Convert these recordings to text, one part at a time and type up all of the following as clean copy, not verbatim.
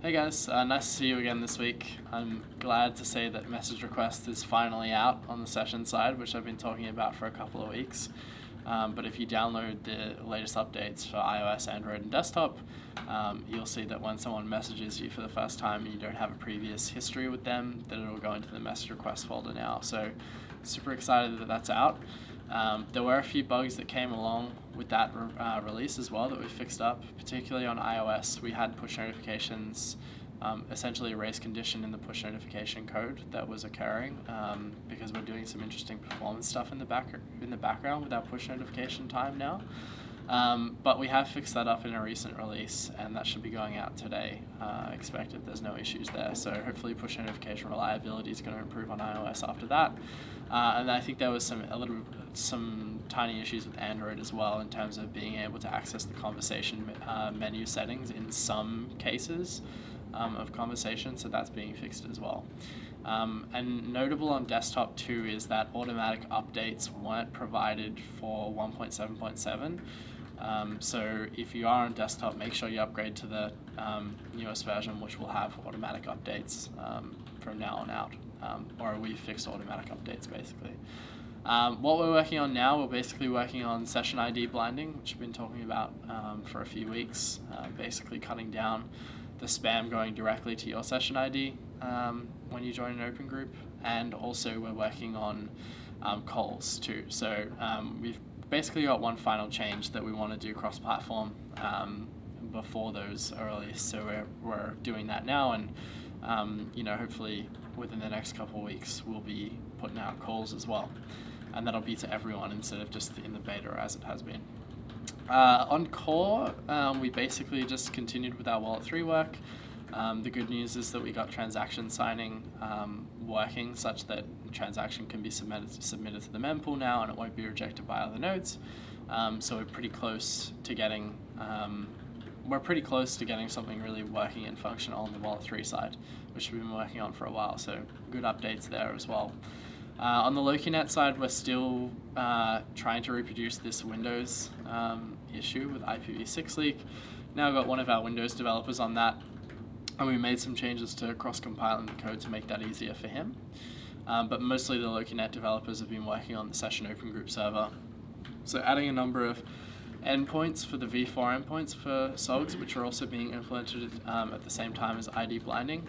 Hey guys, nice to see you again this week. I'm glad to say that message request is finally out on the session side, which I've been talking about for a couple of weeks. But if you download the latest updates for iOS, Android, and desktop, you'll see that when someone messages you for the first time and you don't have a previous history with them, that it'll go into the message request folder now. So super excited that that's out. There were a few bugs that came along with that release as well that we fixed up, particularly on iOS. We had push notifications, essentially a race condition in the push notification code that was occurring because we're doing some interesting performance stuff in the background with our push notification time now. But we have fixed that up in a recent release, and that should be going out today. Expected there's no issues there, so hopefully push notification reliability is going to improve on iOS after that. And I think there was some tiny issues with Android as well in terms of being able to access the conversation menu settings in some cases of conversation, so that's being fixed as well. And notable on desktop too is that automatic updates weren't provided for 1.7.7. So if you are on desktop, make sure you upgrade to the newest version, which will have automatic updates from now on out, or we fixed automatic updates basically. What we're working on now, we're basically working on session ID blinding, which we've been talking about for a few weeks, basically cutting down the spam going directly to your session ID when you join an open group, and also we're working on calls too. So we've basically got one final change that we want to do cross-platform before those are released. So we're doing that now, and hopefully within the next couple of weeks we'll be putting out calls as well, and that'll be to everyone instead of just in the beta as it has been. On core, we basically just continued with our Wallet 3 work. The good news is that we got transaction signing working such that transaction can be submitted to the mempool now, and it won't be rejected by other nodes. So we're pretty close to getting something really working and functional on the Wallet 3 side, which we've been working on for a while. So good updates there as well. On the LokiNet side, we're still trying to reproduce this Windows issue with IPv6 leak. Now got one of our Windows developers on that, and we made some changes to cross-compiling the code to make that easier for him. But mostly the LokiNet developers have been working on the session open group server. So adding a number of endpoints for the v4 endpoints for SOGs, which are also being implemented at the same time as ID blinding.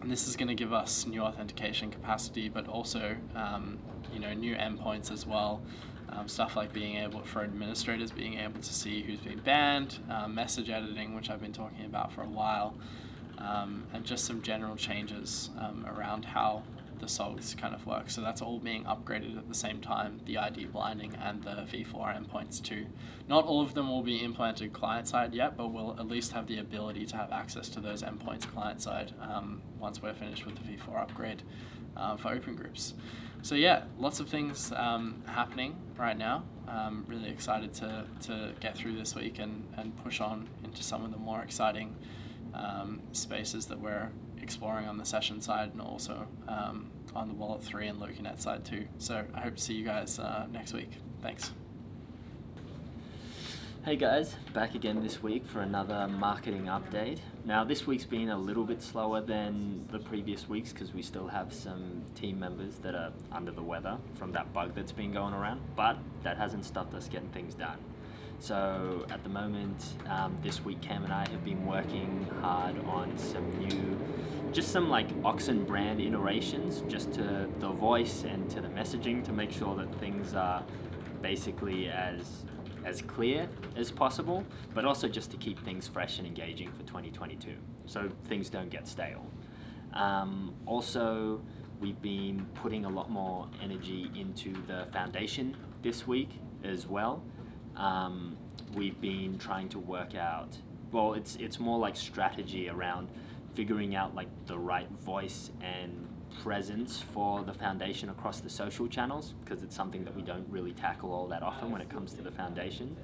And this is going to give us new authentication capacity, but also new endpoints as well. Stuff like being able for administrators being able to see who's been banned, message editing, which I've been talking about for a while, and just some general changes around how the SOGs kind of work. So that's all being upgraded at the same time, the ID blinding and the v4 endpoints too. Not all of them will be implemented client-side yet, but we'll at least have the ability to have access to those endpoints client-side once we're finished with the v4 upgrade for open groups. So yeah, lots of things happening right now. Really excited to get through this week and push on into some of the more exciting spaces that we're exploring on the session side, and also on the Wallet 3 and LokiNet side too. So I hope to see you guys next week. Thanks. Hey guys, back again this week for another marketing update. Now this week's been a little bit slower than the previous weeks because we still have some team members that are under the weather from that bug that's been going around, but that hasn't stopped us getting things done. So at the moment, this week Cam and I have been working hard on some like Oxen brand iterations, just to the voice and to the messaging, to make sure that things are basically as clear as possible, but also just to keep things fresh and engaging for 2022, so things don't get stale. Also, we've been putting a lot more energy into the foundation this week as well. We've been trying to work out, well, it's more like strategy around figuring out like the right voice and presence for the foundation across the social channels, because it's something that we don't really tackle all that often when it comes to the foundation.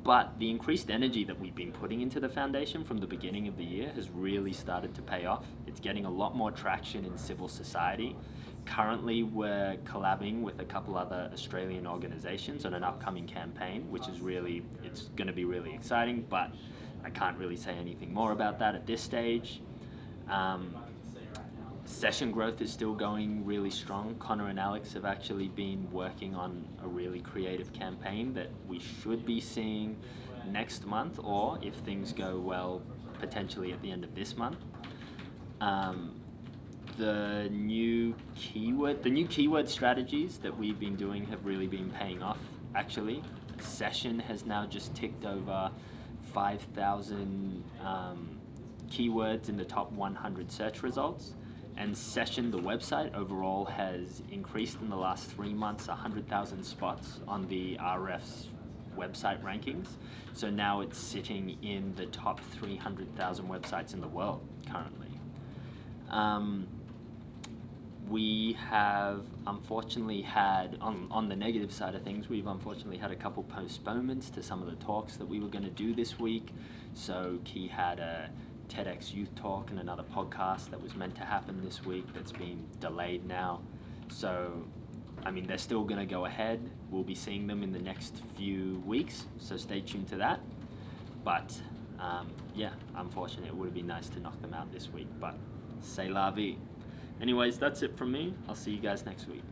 But the increased energy that we've been putting into the foundation from the beginning of the year has really started to pay off. It's getting a lot more traction in civil society. Currently, we're collabing with a couple other Australian organizations on an upcoming campaign, which is it's going to be really exciting, but I can't really say anything more about that at this stage. Session growth is still going really strong. Connor and Alex have actually been working on a really creative campaign that we should be seeing next month, or if things go well, potentially at the end of this month. The new keyword strategies that we've been doing have really been paying off. Actually, Session has now just ticked over 5,000 keywords in the top 100 search results. And Session, the website, overall has increased in the last 3 months 100,000 spots on the RF's website rankings. So now it's sitting in the top 300,000 websites in the world currently. We have unfortunately had, on the negative side of things, we've unfortunately had a couple postponements to some of the talks that we were going to do this week. So Kee had a TEDx Youth Talk and another podcast that was meant to happen this week that's been delayed now. So, I mean, they're still going to go ahead. We'll be seeing them in the next few weeks, so stay tuned to that. But, yeah, unfortunately, it would have been nice to knock them out this week, but c'est la vie. Anyways, that's it from me. I'll see you guys next week.